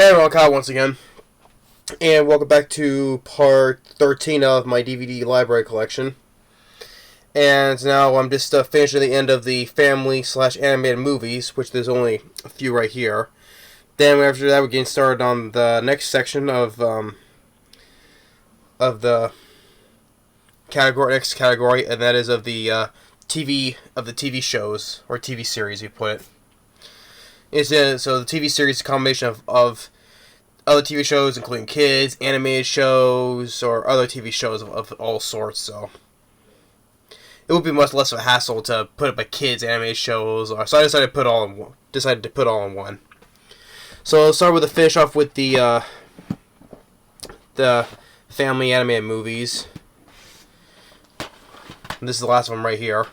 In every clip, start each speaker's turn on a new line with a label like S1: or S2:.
S1: Hey everyone, Kyle once again, and welcome back to part 13 of my DVD library collection. And now I'm just finishing the end of the family slash animated movies, which there's only a few right here. Then after that, we're getting started on the next section of the next category, and that is of the TV shows or TV series, you put it. So the TV series is a combination of other TV shows, including kids, animated shows, or other TV shows of all sorts. So it would be much less of a hassle to put up a kids animated shows. So I decided to put all in one. So I'll start with finish off with the family animated movies. And this is the last one right here.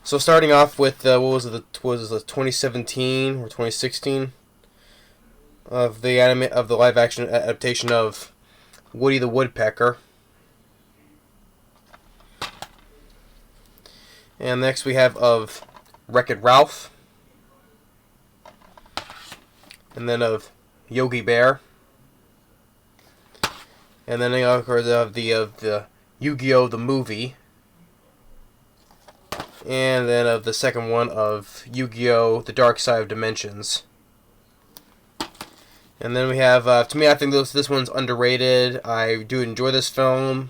S1: So starting off with what was it? 2017 or 2016 of the live action adaptation of Woody the Woodpecker. And next we have of Wreck-It Ralph. And then of Yogi Bear. And then of course of the Yu-Gi-Oh! The movie. And then of the second one of Yu-Gi-Oh! The Dark Side of Dimensions. And then we have, to me, I think this one's underrated. I do enjoy this film.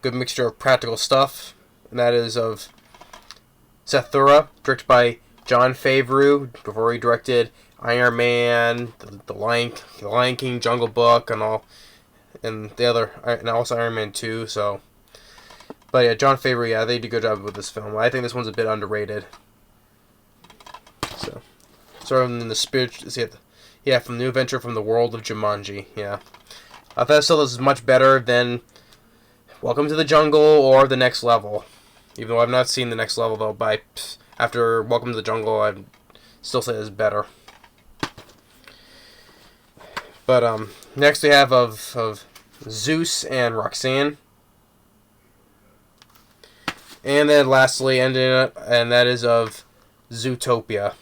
S1: Good mixture of practical stuff. And that is of Zathura, directed by Jon Favreau, before he directed Iron Man, the Lion King, Jungle Book, and all, and also Iron Man 2. So, but yeah, Jon Favreau, yeah, they did a good job with this film. I think this one's a bit underrated. So, sort of in the spirit. Yeah, from New Adventure from the World of Jumanji. Yeah, I thought still this is much better than Welcome to the Jungle or The Next Level. Even though I've not seen The Next Level though, but after Welcome to the Jungle, I still say it's better. But next we have of Zeus and Roxanne, and then lastly, and that is of Zootopia.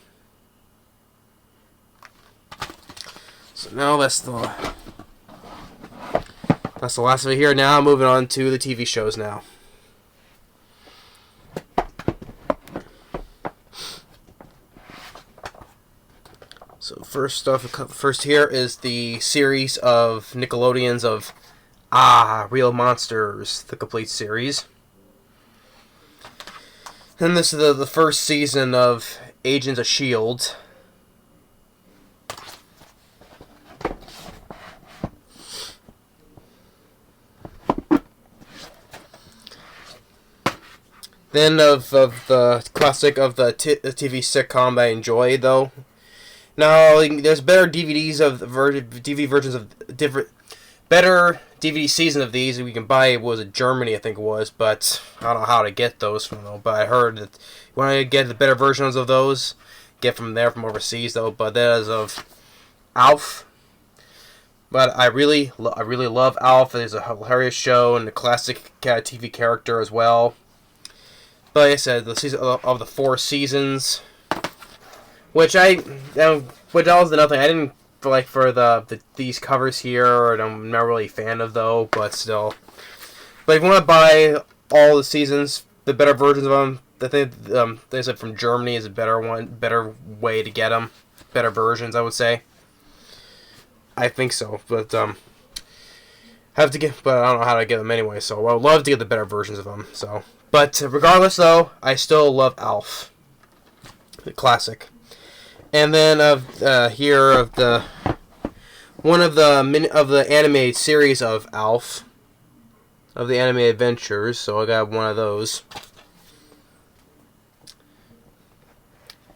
S1: So now that's the last of it here. Now moving on to the TV shows now. So first here is the series of Nickelodeon's of Real Monsters, the complete series. And this is the first season of Agents of S.H.I.E.L.D. Then of the classic of the TV sitcom that I enjoy, though. Now, there's better DVDs of DVD versions of different, better DVD season of these we can buy. It was in Germany, I think it was, but I don't know how to get those from though. But I heard that you want to get the better versions of those, get from overseas though. But that is of Alf. But I really love Alf. It's a hilarious show and a classic TV character as well. But like I said, the season of the 4 seasons, which was another thing I didn't like for these covers here, and I'm not really a fan of though. But still, but if you want to buy all the seasons, the better versions of them, I think they said from Germany is a better way to get them, better versions, I would say. I think so, but but I don't know how to get them anyway. So I would love to get the better versions of them. So. But regardless, though, I still love Alf, the classic. And then here of the one of the animated series of Alf, of the Anime Adventures. So I got one of those.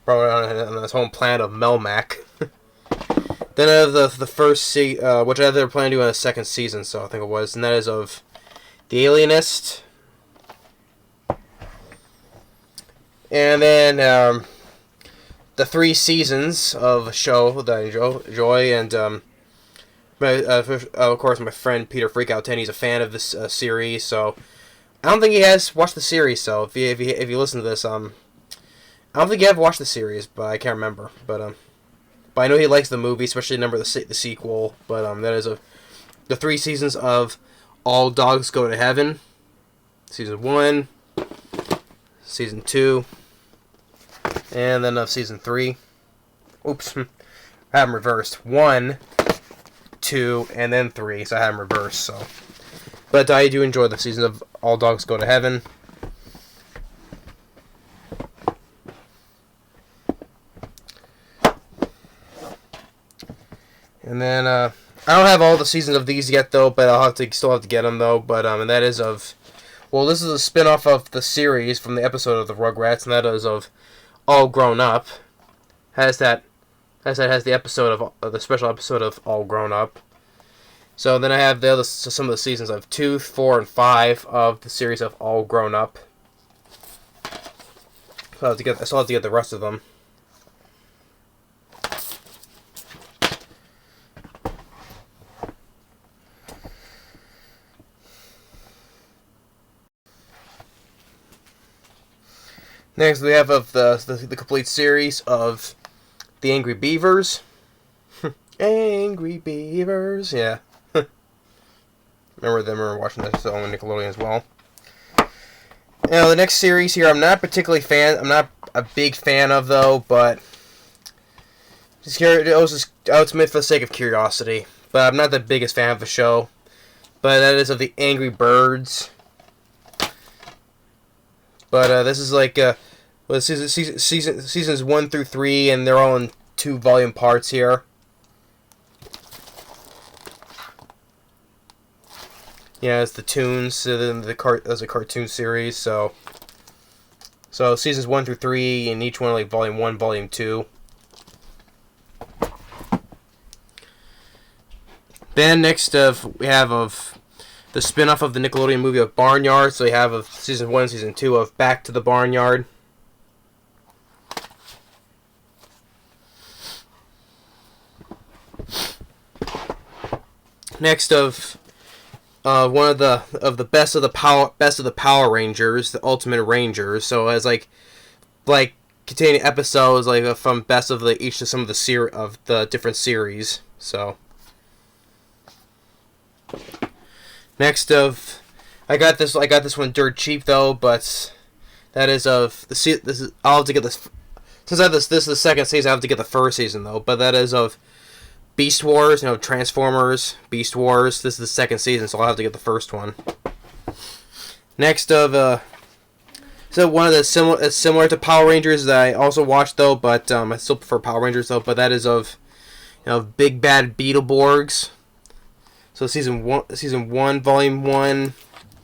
S1: Probably on this home planet of Melmac. Then of the first which I they're planning to do in a second season. So I think it was, and that is of The Alienist. And then the 3 seasons of a show that I enjoy, and of course my friend Peter Freakout 10, he's a fan of this series, so I don't think he has watched the series. So if you listen to this, I don't think you have watched the series, but I can't remember. But but I know he likes the movie, especially the sequel. But that is the 3 seasons of All Dogs Go to Heaven, season 1, season 2, and then of season 3. Oops, I have them reversed. 1, 2, and then 3, so I have them reversed. So, but I do enjoy the season of All Dogs Go to Heaven. And then I don't have all the seasons of these yet though, but I'll still have to get them though. But and that is of, well, this is a spin-off of the series from the episode of the Rugrats, and that is of All Grown Up. Has the episode of the special episode of All Grown Up. So then I have some of the seasons of 2, 4, and 5 of the series of All Grown Up. So I still have to get the rest of them. Next, we have of the complete series of The Angry Beavers. Angry Beavers, yeah. Remember watching this on Nickelodeon as well. Now, the next series here, I'm not a big fan of though, but it was made for the sake of curiosity. But I'm not the biggest fan of the show. But that is of the Angry Birds. But this is like seasons 1 through 3, and they're all in 2 volume parts here. Yeah, it's the tunes, as a cartoon series. So seasons 1 through 3, and each one like volume 1, volume 2. Then next we have of the spin-off of the Nickelodeon movie of Barnyard. So we have of season 1 and season 2 of Back to the Barnyard. Next of one of the best of the Power Rangers, the Ultimate Rangers. So as like containing episodes like from best of each of some of the different series. So next I got this one dirt cheap though, but that is of I'll have to get this since this is the second season. I have to get the first season though, but that is of Beast Wars, Transformers, Beast Wars. This is the second season, so I'll have to get the first one. Next of so one of the similar to Power Rangers that I also watched though, but I still prefer Power Rangers though. But that is of Big Bad Beetleborgs. So season 1, volume 1,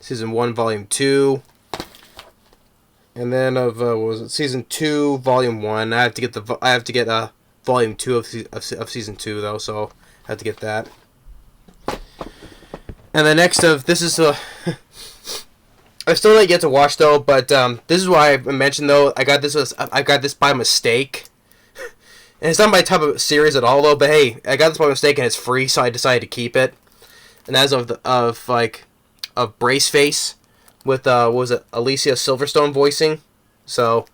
S1: season 1, volume 2, and then of season 2, volume 1. I have to get volume 2 of season 2 though, so I have to get that. And the next this is I still don't get to watch though, but this is why I mentioned though I got this by mistake, and it's not my type of series at all though. But hey, I got this by mistake and it's free, so I decided to keep it. And that's of Braceface with what was it, Alicia Silverstone voicing. So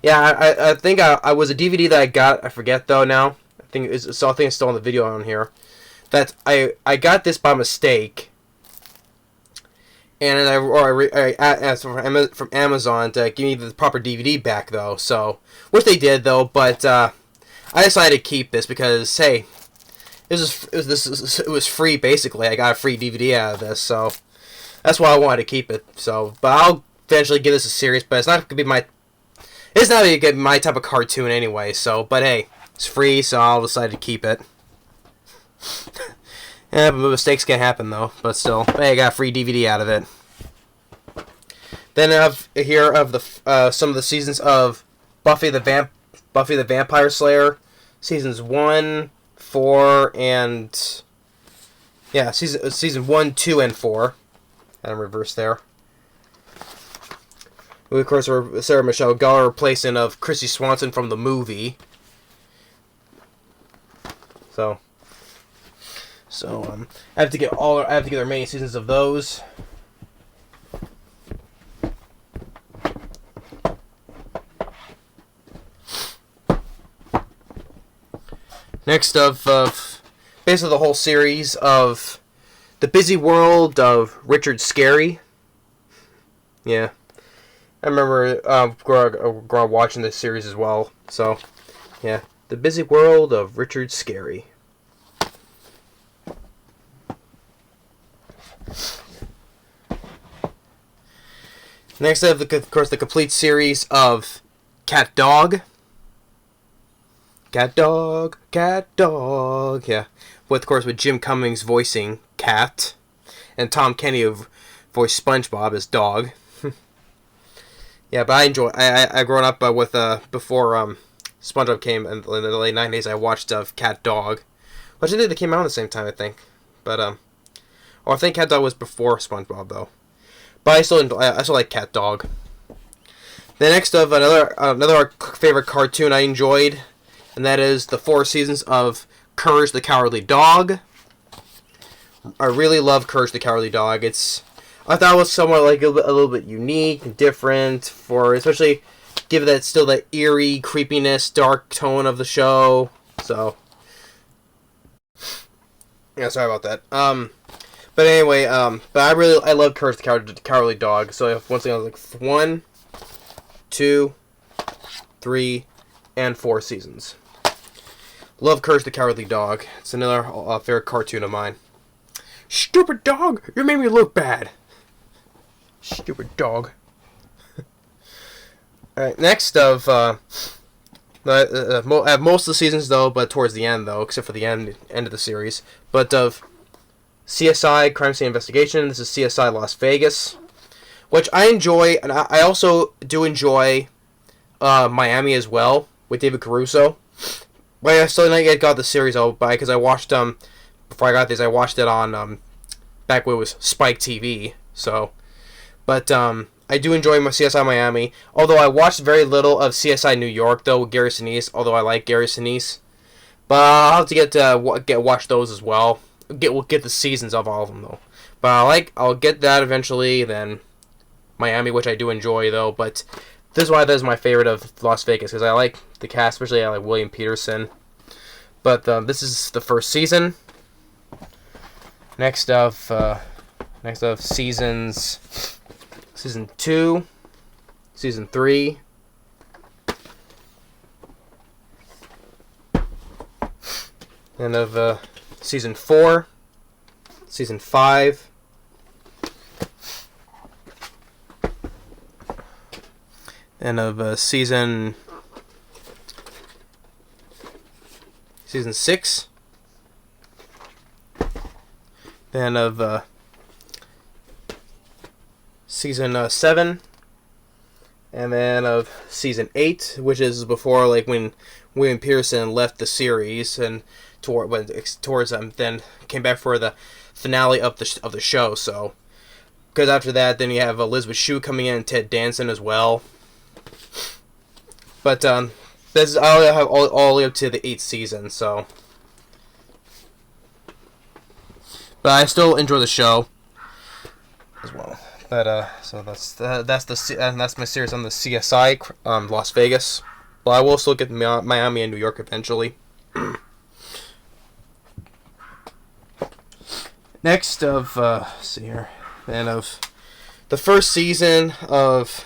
S1: yeah, I think I was a DVD that I got. I forget though now. I think it's still on the video on here. That I got this by mistake, and I asked from Amazon to give me the proper DVD back though. So which they did though, but I decided to keep this because hey, it was free basically. I got a free DVD out of this, so that's why I wanted to keep it. So, but I'll eventually give this a series, but it's not gonna be my type of cartoon anyway. So, but hey, it's free, so I'll decide to keep it. Yeah, but mistakes can happen though. But still, hey, I got a free DVD out of it. Then I have here of the some of the seasons of Buffy the Vampire Slayer, seasons 1, 4, and yeah, season 1, 2, and 4. And I'm reversed there. We of course were Sarah Michelle Gellar replacing of Christy Swanson from the movie. So I have to get the remaining seasons of those. Next of basically the whole series of The Busy World of Richard Scarry. Yeah. I remember growing up watching this series as well. So, yeah. The Busy World of Richard Scarry. Next I have, of course, the complete series of Cat Dog. Cat Dog, Cat Dog, yeah. Of course, with Jim Cummings voicing Cat, and Tom Kenny who voiced SpongeBob as Dog. Yeah, but I grown up with, before SpongeBob came in the late 90s, I watched Cat Dog. Which I think they came out at the same time, I think. But, I think Cat Dog was before SpongeBob, though. But I still like Cat Dog. The next of another favorite cartoon I enjoyed, and that is the 4 seasons of Courage the Cowardly Dog. I really love Courage the Cowardly Dog. I thought it was somewhat like a little bit unique and different, for especially given that still that eerie creepiness, dark tone of the show. So yeah, sorry about that. But anyway, but I love Courage the Cowardly Dog. So once again, I was like 1, 2, 3, and 4 seasons. Love Courage the Cowardly Dog. It's another favorite cartoon of mine. Stupid dog! You made me look bad. Stupid dog. Alright, next of I have most of the seasons though, but towards the end though, except for the end of the series. But of CSI Crime Scene Investigation. This is CSI Las Vegas, which I enjoy, and I also do enjoy Miami as well with David Caruso. But I still not yet got the series out by because I watched before I got this, I watched it on back when it was Spike TV. So, but I do enjoy my CSI Miami. Although I watched very little of CSI New York though with Gary Sinise. Although I like Gary Sinise, but I'll have to watch those as well. We'll get the seasons of all of them though. But I'll get that eventually. Then Miami, which I do enjoy though. But this is why that is my favorite of Las Vegas, because I like the cast, especially I like William Peterson. But this is the first season. Next of seasons, season 2, season 3, and of season 4, season 5, and of season 6, then of season 7, and then of season 8, which is before like when William Pearson left the series and towards then came back for the finale of the show. So because after that, then you have Elizabeth Shue coming in and Ted Danson as well. But this is I'll have all the way up to the 8th season. So, but I still enjoy the show as well. But so that's my series on the CSI Las Vegas. But I will still get Miami and New York eventually. Next of see here, and of the first season of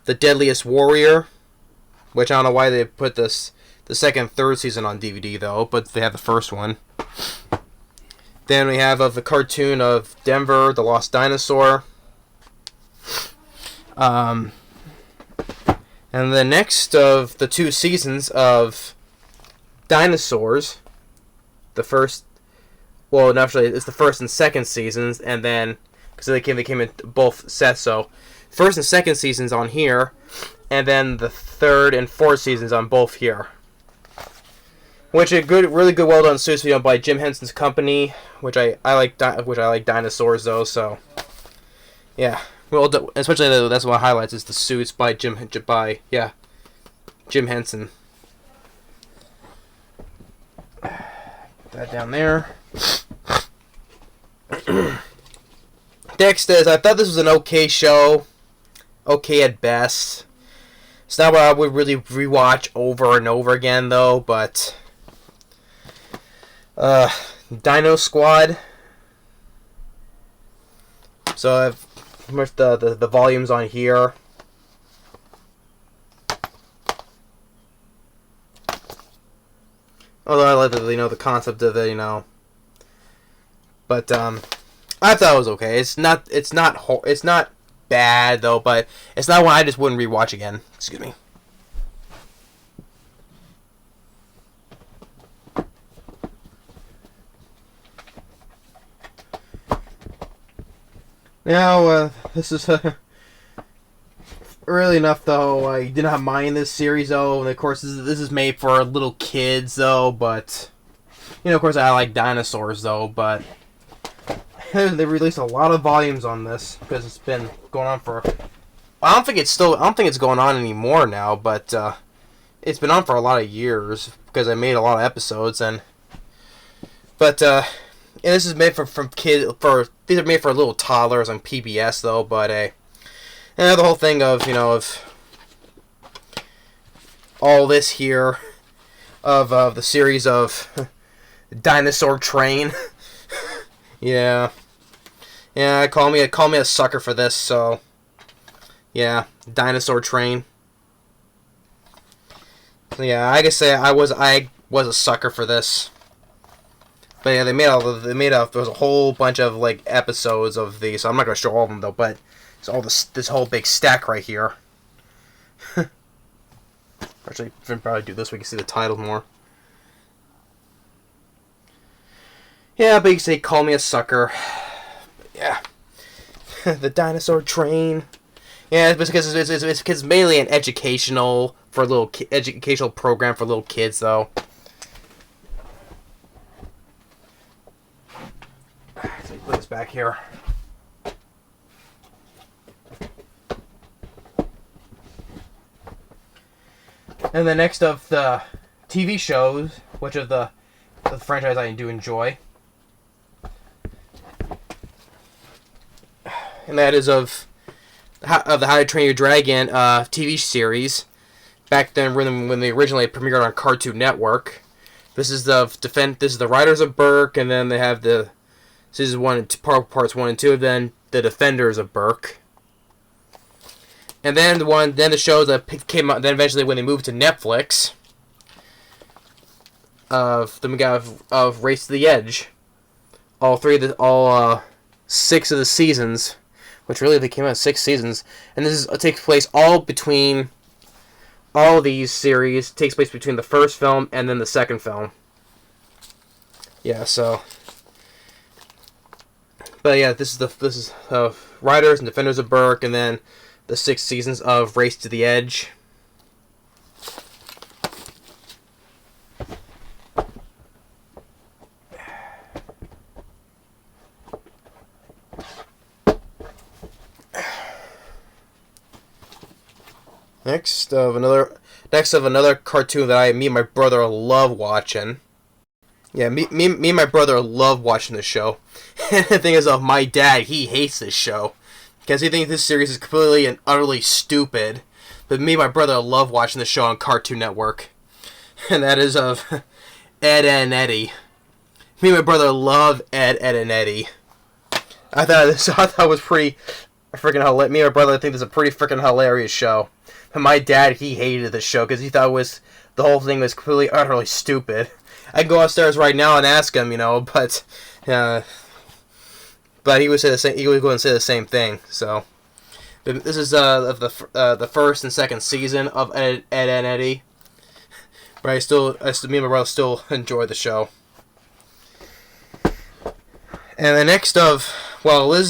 S1: The Deadliest Warrior, which I don't know why they put the second and third season on DVD though, but they have the first one. Then we have of the cartoon of Denver, the Lost Dinosaur. And the next of the 2 seasons of Dinosaurs, the first, well, actually it's the first and second seasons, and then because they came in both sets, so first and second seasons on here, and then the third and fourth seasons on both here. Which a really good, well done suits video by Jim Henson's company, which I like dinosaurs though, so yeah. Well, especially that's what highlights is the suits by Jim Henson. Put that down there. Next is, I thought this was an okay show. Okay at best. It's not what I would really rewatch over and over again though, but Uh, Dino Squad. So I've pushed the volumes on here. Although I like the concept of it, but I thought it was okay. It's not bad though, but it's not one I just wouldn't rewatch again. Excuse me. Now, this is really enough though. I did not mind this series though, and of course this is made for little kids though. But of course I like dinosaurs though. But they released a lot of volumes on this because it's been going on for. I don't think it's going on anymore now, but it's been on for a lot of years because I made a lot of episodes But this is made from kids. These are made for little toddlers on PBS though. But and the whole thing of of all this here of the series of Dinosaur Train. Yeah, call me a sucker for this. So yeah, Dinosaur Train. So, yeah, I guess say I was a sucker for this. But yeah, there's a whole bunch of like episodes of these. So I'm not gonna show all of them though, but it's all this whole big stack right here. Actually, I can probably do this so we can see the title more. Yeah, but you can say call me a sucker. Yeah. The Dinosaur Train. Yeah, it's because it's mainly an educational educational program for little kids though. Let me put this back here. And the next of the TV shows, which of the franchise I do enjoy, and that is of the How to Train Your Dragon TV series. Back then, when they originally premiered on Cartoon Network, this is the Riders of Berk, and then they have the season 1 and 2, parts 1 and 2, and then the Defenders of Berk. And then the show that came out. Then eventually, when they moved to Netflix, of Race to the Edge, all 6 of the seasons, which really they came out 6 seasons, and this takes place all these series takes place between the first film and then the second film. Yeah, so. But yeah, this is Riders and Defenders of Berk, and then the 6 seasons of Race to the Edge. Next of another cartoon that me and my brother love watching. Yeah, me and my brother love watching this show. And the thing is, my dad, he hates this show because he thinks this series is completely and utterly stupid. But me and my brother love watching the show on Cartoon Network, and that is of Ed, Edd and Eddy. Me and my brother love Ed, Edd and Eddy. I thought it was pretty freaking hilarious. Me and my brother think this is a pretty freaking hilarious show. But my dad, he hated this show because he thought the whole thing was completely utterly stupid. I can go upstairs right now and ask him, but he would say the same. He would go and say the same thing. So, but this is the first and second season of Ed, Edd and Eddy. But me and my brother still enjoy the show. And the next this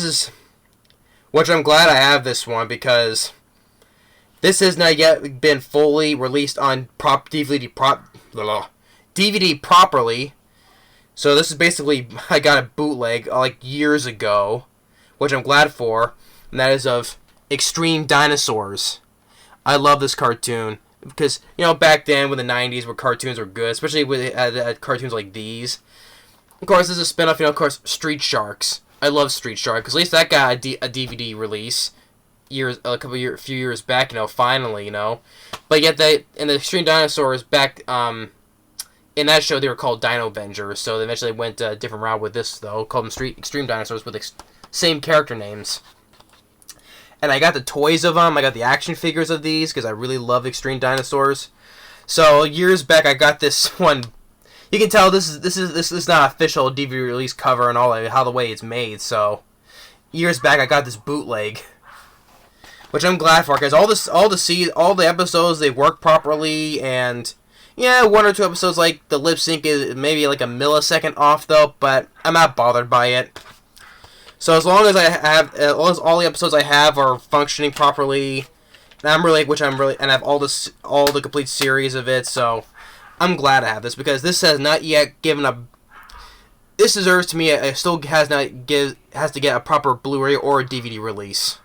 S1: is, which I'm glad I have this one because this has not yet been fully released on DVD properly. So this is basically, I got a bootleg like years ago, which I'm glad for, and that is of Extreme Dinosaurs. I love this cartoon because back then when the 90s where cartoons were good, especially with cartoons like these. Of course, this is a spin-off, of course, Street Sharks. I love Street Sharks because at least that got a DVD release a few years back, finally, But yet in the Extreme Dinosaurs back in that show they were called Dino Avengers, so they eventually went a different route with this though, called them Extreme Dinosaurs with same character names. And I got the toys of them. I got the action figures of these because I really love Extreme Dinosaurs. So years back, I got this one. You can tell this is not official DVD release cover and all how the way it's made. So years back, I got this bootleg, which I'm glad for because all the episodes they work properly, and yeah, one or two episodes like the lip sync is maybe like a millisecond off though, but I'm not bothered by it. So as long as as long as all the episodes I have are functioning properly, and I have all the complete series of it. So I'm glad I have this because this has not yet given a. This deserves to me. It still has to get a proper Blu-ray or a DVD release.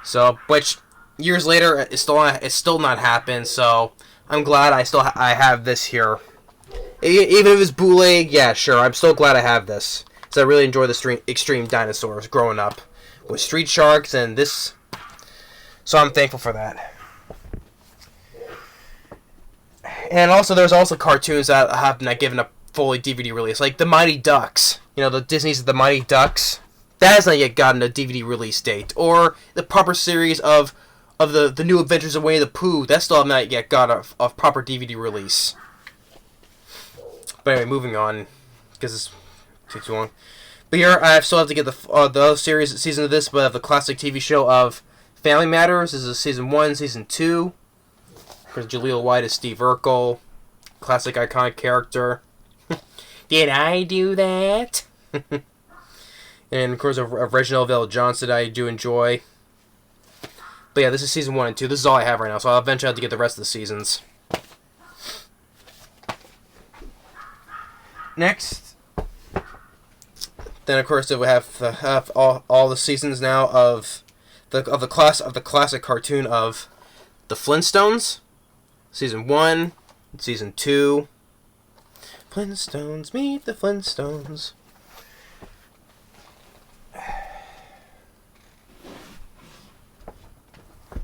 S1: So, which years later, it's still not happened. So I'm glad I have this here. Even if it's bootleg, yeah, sure. I'm still glad I have this. I really enjoy the Extreme Dinosaurs growing up with Street Sharks and this, so I'm thankful for that. And also, there's also cartoons that have not given a fully DVD release, like the Mighty Ducks. You know, the Disney's The Mighty Ducks. That has not yet gotten a DVD release date, or the proper series of the New Adventures of Winnie the Pooh. That still have not yet got a proper DVD release. But anyway, moving on because it's too long. But here I still have to get the other season of this, but of the classic TV show of Family Matters. This is season 1, season 2. Because Jaleel White is Steve Urkel, classic iconic character. Did I do that? And of course of Reginald VelJohnson I do enjoy. But yeah, this is season 1 and 2. This is all I have right now, so I'll eventually have to get the rest of the seasons. Next. Then of course we have all the seasons now of the classic cartoon of the Flintstones, season 1, season 2. Flintstones meet the Flintstones.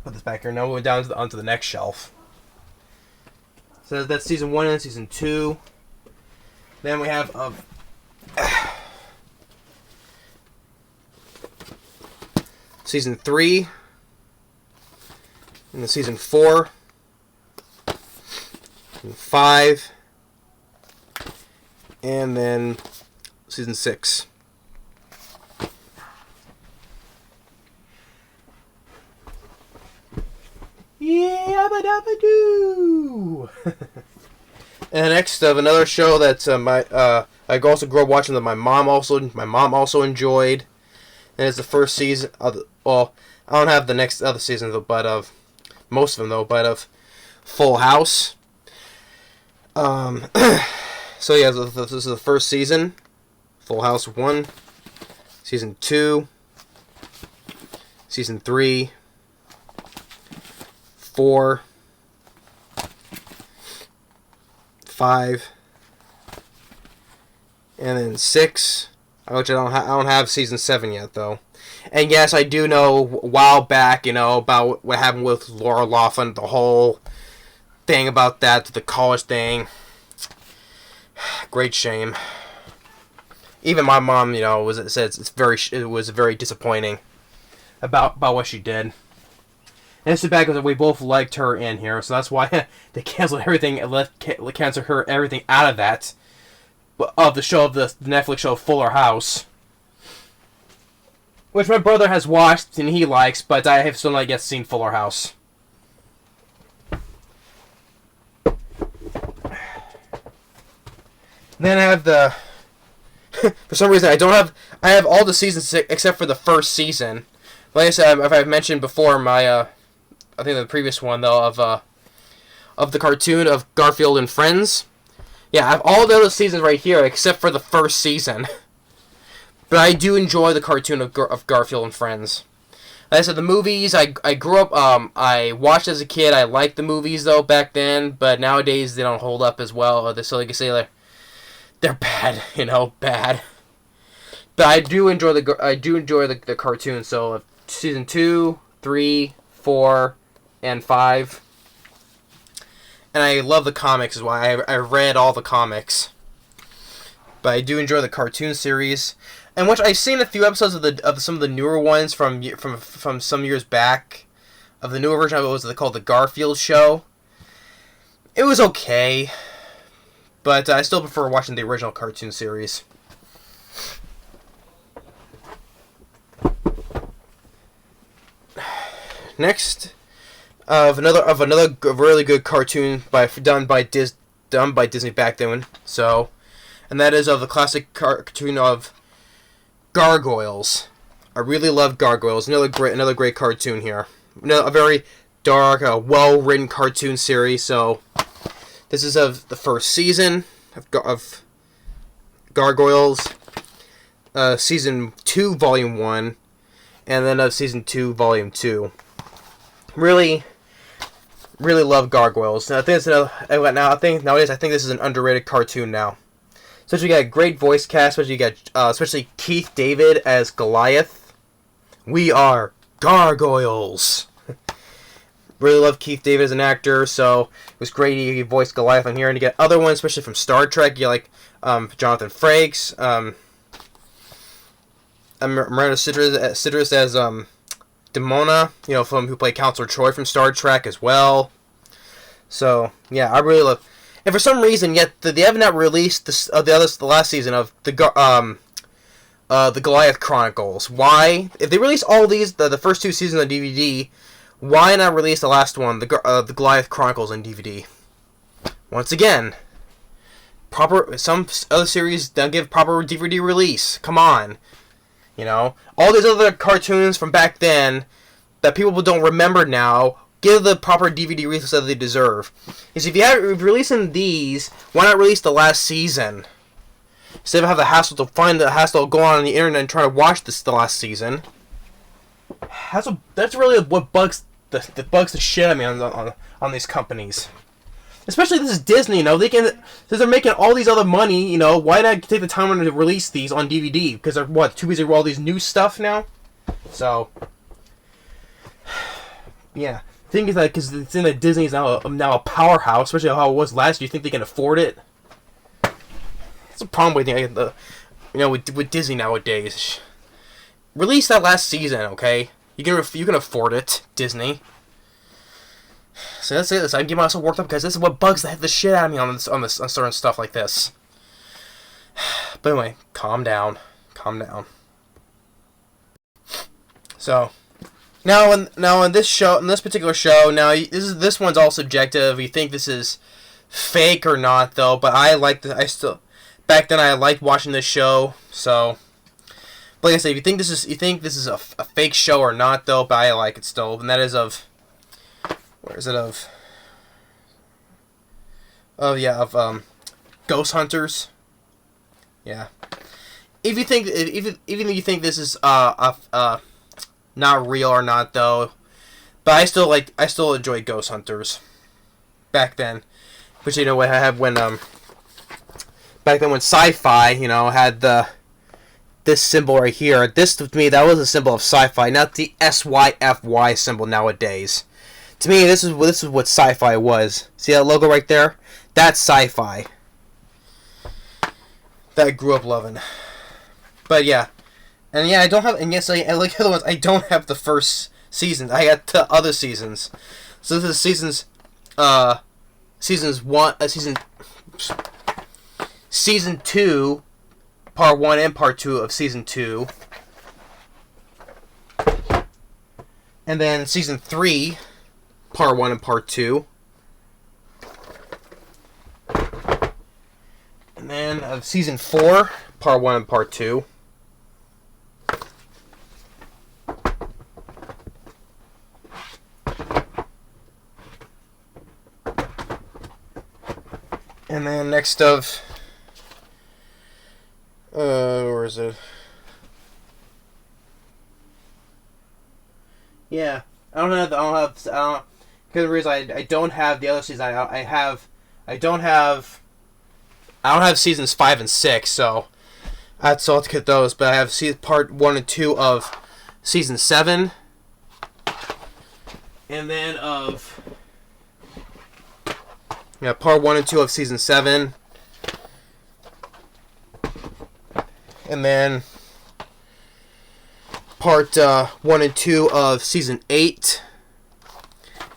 S1: Put this back here. Now we're down onto the next shelf. So that's season 1 and season 2. Then we have season 3, and then season 4, and 5, and then season 6. Yabba-dabba-doo! And next of another show that I also grew up watching that my mom also enjoyed. And it's the first season of I don't have the next other seasons, but of most of them though, but of Full House. So yeah, this is the first season, Full House 1, season 2, season 3, 4, 5, and then 6. Which I don't have season 7 yet though. And yes, I do know a while back, about what happened with Laura Loughlin, the whole thing about that, the college thing. Great shame. Even my mom, it was very disappointing about what she did. And it's too bad because we both liked her in here, so that's why they canceled everything and canceled everything out of that. Of the show, of the Netflix show Fuller House, which my brother has watched and he likes, but I have still not yet seen Fuller House. Then I have for some reason I have all the seasons except for the first season. Like I said, if I've mentioned before, I think the previous one though of the cartoon of Garfield and Friends. Yeah, I have all the other seasons right here except for the first season. But I do enjoy the cartoon of Garfield and Friends. Like I said, the movies, I grew up, I watched as a kid. I liked the movies, though, back then. But nowadays, they don't hold up as well. So, like I say, they're bad, bad. But I do enjoy the cartoon. So, season 2, 3, 4, and 5. and I love the comics as well. I read all the comics, but I do enjoy the cartoon series, and which I've seen a few episodes of some of the newer ones from some years back, of the newer version of it was called the Garfield Show. It was okay, but I still prefer watching the original cartoon series. Next, of another really good cartoon done by Disney back then. So, and that is of the classic cartoon of Gargoyles. I really love Gargoyles. Another great cartoon here. A very dark, well-written cartoon series. So, this is of the first season of Gargoyles, season 2, volume 1, and then of season 2, volume 2. Really love Gargoyles. Now, I think nowadays this is an underrated cartoon now. Especially you got a great voice cast. Especially you got especially Keith David as Goliath. We are Gargoyles. Really love Keith David as an actor, so it was great he voiced Goliath on here. And you get other ones, especially from Star Trek. You like Jonathan Frakes, Miranda Cedrus as Demona, who played Counselor Troy from Star Trek as well. So yeah, I really love. And for some reason, yet they have not released the last season of the Goliath Chronicles. Why? If they release all these, the first 2 seasons on DVD, why not release the last one, the Goliath Chronicles on DVD? Once again, some other series don't give proper DVD release. Come on, all these other cartoons from back then that people don't remember now. Give the proper DVD release that they deserve. Because if you're releasing these, why not release the last season? Instead of have the hassle of going on the internet and try to watch the last season. That's really what bugs the shit out of me on these companies. Especially this is Disney, since they're making all these other money, why not take the time to release these on DVD? Because they're too busy with all these new stuff now. So, yeah. The thing is that because it's in that Disney is now a powerhouse, especially how it was last year. You think they can afford it? That's a problem with Disney nowadays. Release that last season, okay? You can afford it, Disney. So that's it. So I'm getting myself worked up because this is what bugs the shit out of me on certain stuff like this. But anyway, calm down. So. Now in this particular show, this one's all subjective. You think this is fake or not, though? But back then I liked watching this show. So, like I said, if you think this is a fake show or not, though, but I like it still. And that is where is it of? Oh yeah, of Ghost Hunters. Yeah. If you think even if you think this is not real or not, though, but I still enjoy Ghost Hunters back then. But what I have when back then when Sci-Fi had this symbol right here. This to me that was a symbol of Sci-Fi, not the SYFY symbol nowadays. To me, this is what Sci-Fi was. See that logo right there? That's Sci-Fi. That I grew up loving. But yeah. And yeah, I don't have, and yes, like the other ones, I don't have the first season. I got the other seasons. So this is season 2, part 1 and part 2 of season 2. And then season 3, part 1 and part 2. And then of season 4, part 1 and part 2. And then next of where is it? Yeah, I don't because the reason I don't have the other season. I don't have seasons 5 and 6, so I have to get those. But I have part 1 and 2 of season 7, and then of Yeah, part 1 and 2 of season 7. And then part 1 and 2 of season 8.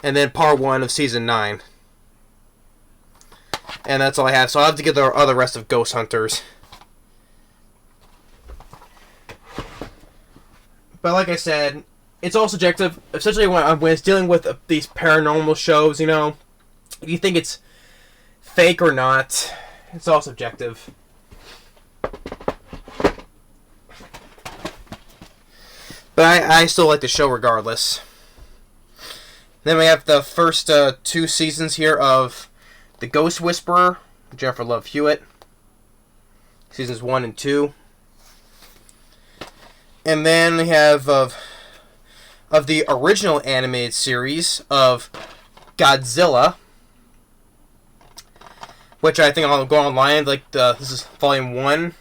S1: And then part 1 of season 9. And that's all I have. So I'll have to get the other rest of Ghost Hunters. But like I said, it's all subjective. Especially when it's dealing with these paranormal shows, you know. If you think it's fake or not, it's all subjective. But I still like the show regardless. Then we have the first 2 seasons here of The Ghost Whisperer, Jennifer Love Hewitt. Seasons 1 and 2. And then we have of the original animated series of Godzilla, which I think I'll go online. Like this is volume 1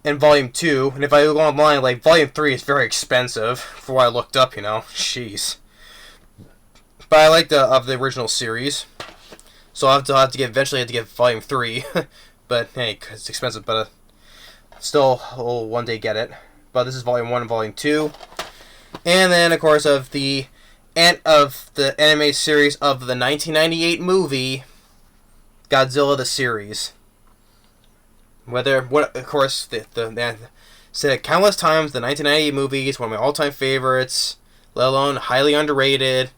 S1: and volume 2. And if I go online, like volume 3 is very expensive for what I looked up. You know, jeez. But I like the original series, so I'll have to get eventually. I have to get volume 3, but hey, it's expensive. But still, I'll one day get it. But this is volume 1 and volume 2, and then of course of the anime series of the 1998 movie Godzilla the series. Of course, said countless times, the 1998 movie is one of my all-time favorites, let alone highly underrated.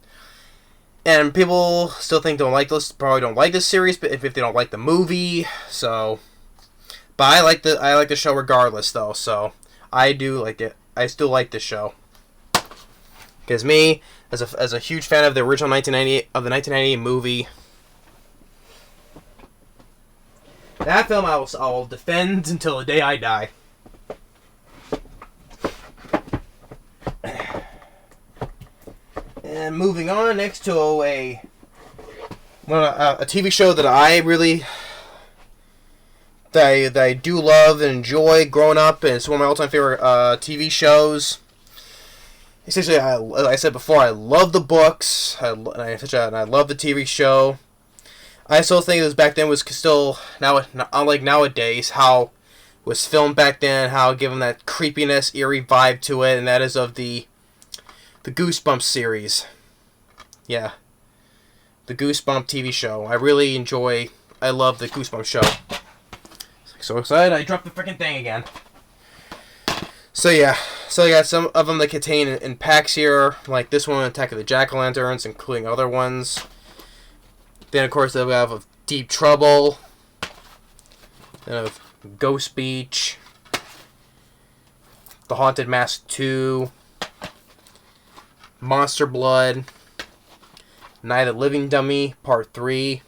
S1: And people still probably don't like this series, but if they don't like the movie, so. But I like the show regardless, though. So I do like it. I still like this show. Because me, as a huge fan of the original 1998 movie, that film I will defend until the day I die. And moving on next to a TV show that I do love and enjoy growing up, and it's one of my all-time favorite TV shows. Essentially, like I said before, I love the books, and I love the TV show. I still think this back then was still, unlike nowadays, how it was filmed back then, how it gave them that creepiness, eerie vibe to it, and that is of the Goosebumps series. Yeah. The Goosebumps TV show. I love the Goosebumps show. So excited, I dropped the freaking thing again. So yeah. So I got some of them that contain in packs here, like this one, Attack of the Jack-O-Lanterns, including other ones. Then of course we have Deep Trouble. Then of Ghost Beach. The Haunted Mask 2. Monster Blood, Night of the Living Dummy, Part 3.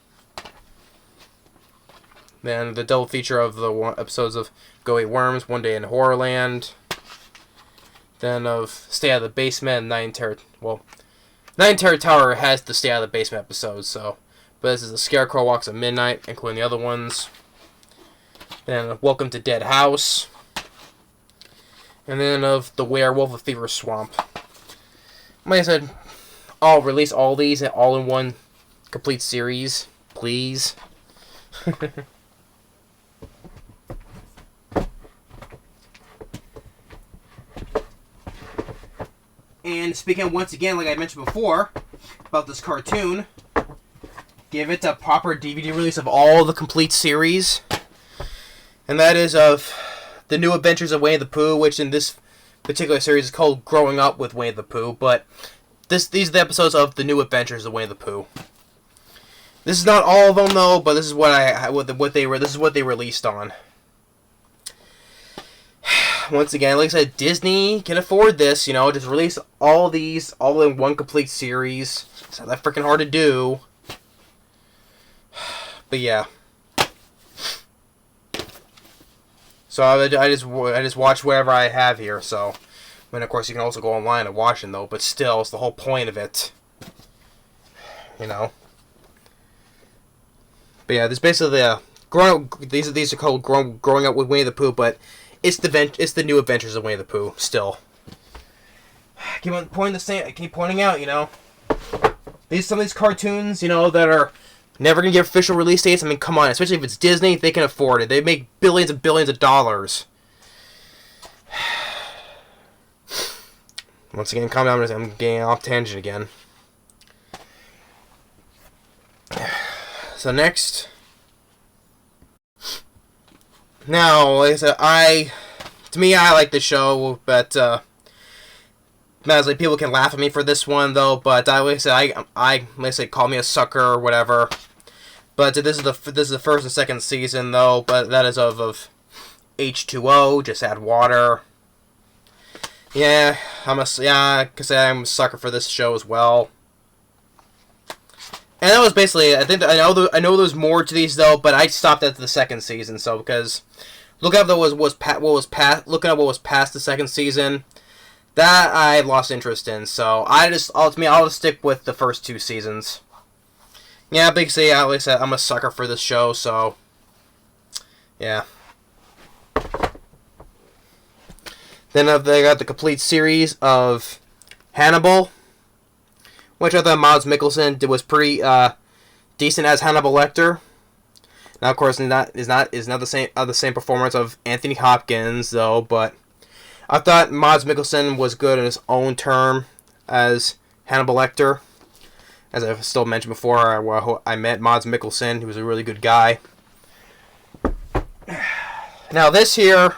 S1: Then the double feature of the episodes of Go Eat Worms, One Day in Horrorland. Then of Stay Out of the Basement, Night in Terror Tower has the Stay Out of the Basement episodes, so. But this is The Scarecrow Walks at Midnight, including the other ones. Then Welcome to Dead House. And then of The Werewolf of Fever Swamp. Like I said, I'll release all these all in one complete series, please. And speaking once again, like I mentioned before, about this cartoon, give it a proper DVD release of all the complete series. And that is of The New Adventures of Winnie the Pooh, which in this particular series is called Growing Up with Winnie the Pooh, but these are the episodes of The New Adventures of Winnie the Pooh. This is not all of them though, but this is this is what they released on. Once again, like I said, Disney can afford this, just release all these all in one complete series. It's not that freaking hard to do. But yeah. So I just watch whatever I have here. So, of course you can also go online and watch them though. But still, it's the whole point of it. But yeah, this basically these are called Growing Up with Winnie the Pooh, but it's the New Adventures of Winnie the Pooh. Still, I keep pointing out. some of these cartoons, you know, that are never gonna get official release dates. I mean, come on, especially if it's Disney, they can afford it. They make billions and billions of dollars. Once again, calm down. I'm getting off tangent again. So next, now, like I said, to me, I like the show, but like people can laugh at me for this one though. But like I say, call me a sucker or whatever. But this is the first and second season though. But that is of H2O. Just add water. Yeah, I'm a sucker for this show as well. And that was basically, I know there's more to these though, but I stopped at the second season. So because looking at what was past the second season, that I lost interest in. So I'll just stick with the first two seasons. Yeah, basically, like I said, I'm a sucker for this show. So yeah. Then they got the complete series of Hannibal, which I thought Mads Mikkelsen was pretty decent as Hannibal Lecter. Now, of course, is not the same performance of Anthony Hopkins though, but I thought Mads Mikkelsen was good in his own term as Hannibal Lecter. As I've still mentioned before, I met Mads Mikkelsen. He was a really good guy. Now this here,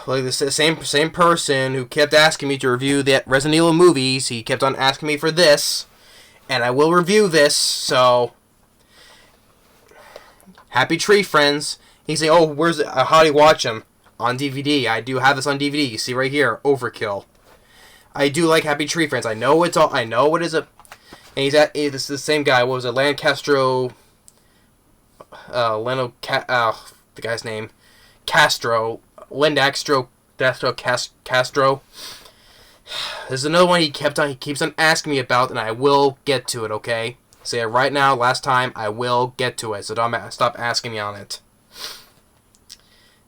S1: like the same person who kept asking me to review the Resident Evil movies, he kept on asking me for this, and I will review this. So, Happy Tree Friends. He said, "Oh, how do you watch them?" On DVD. I do have this on DVD. You see right here, Overkill. I do like Happy Tree Friends. I know what is it. And this is the same guy. What was it? Lancastro. The guy's name, Castro. Castro. This is another one he keeps on asking me about, and I will get to it. Okay, say it right now. Last time, I will get to it. So don't stop asking me on it.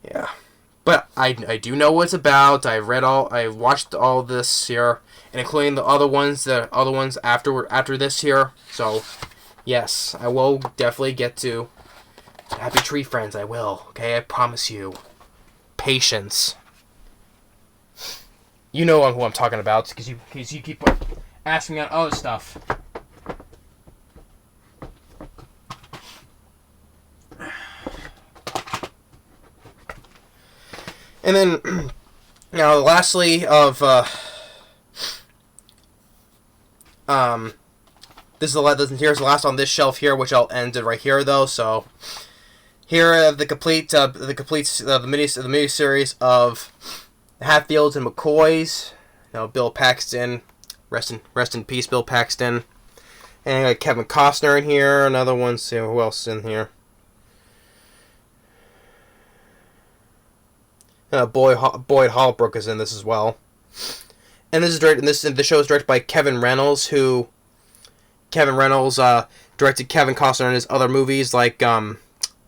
S1: Yeah. But I do know what it's about. I watched all this here, and including the other ones after this here. So, yes, I will definitely get to Happy Tree Friends. I will. Okay, I promise you. Patience. You know who I'm talking about because you keep asking me on other stuff. And then, now, lastly, here's the last on this shelf here, which I'll end it right here though. So, here the mini series of Hatfields and McCoys. You know, Bill Paxton, rest in peace, Bill Paxton, and Kevin Costner in here. Another one. See who else is in here. Boyd Holbrook is in this as well, and the show is directed by Kevin Reynolds, directed Kevin Costner in his other movies like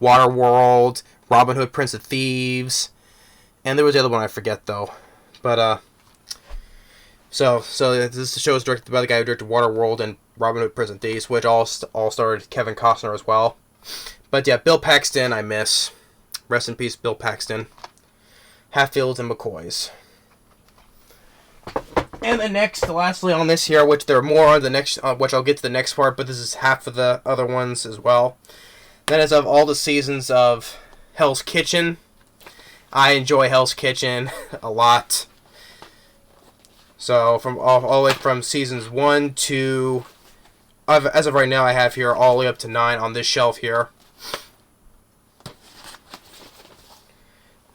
S1: Waterworld, Robin Hood, Prince of Thieves, and there was the other one I forget though, but so this show is directed by the guy who directed Waterworld and Robin Hood, Prince of Thieves, which all starred Kevin Costner as well. But yeah, Bill Paxton I miss. Rest in peace, Bill Paxton. Hatfields and McCoys. And lastly on this here, which there are more on the next, which I'll get to the next part, but this is half of the other ones as well. That is of all the seasons of Hell's Kitchen. I enjoy Hell's Kitchen a lot. So all the way from seasons 1 to, as of right now, I have here all the way up to 9 on this shelf here.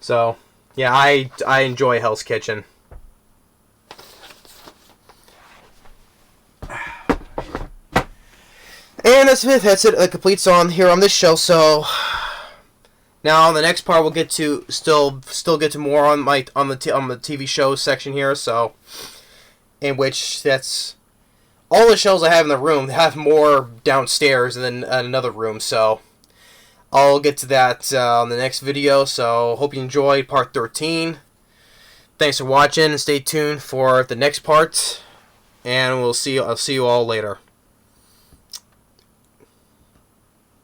S1: So yeah, I enjoy Hell's Kitchen. And that's it. It completes on here on this show. So now on the next part, we'll get to still get to more on the TV shows section here. So in which that's all the shelves I have in the room. They have more downstairs than another room. So I'll get to that on the next video, so hope you enjoyed part 13. Thanks for watching, and stay tuned for the next part. and I'll see you all later.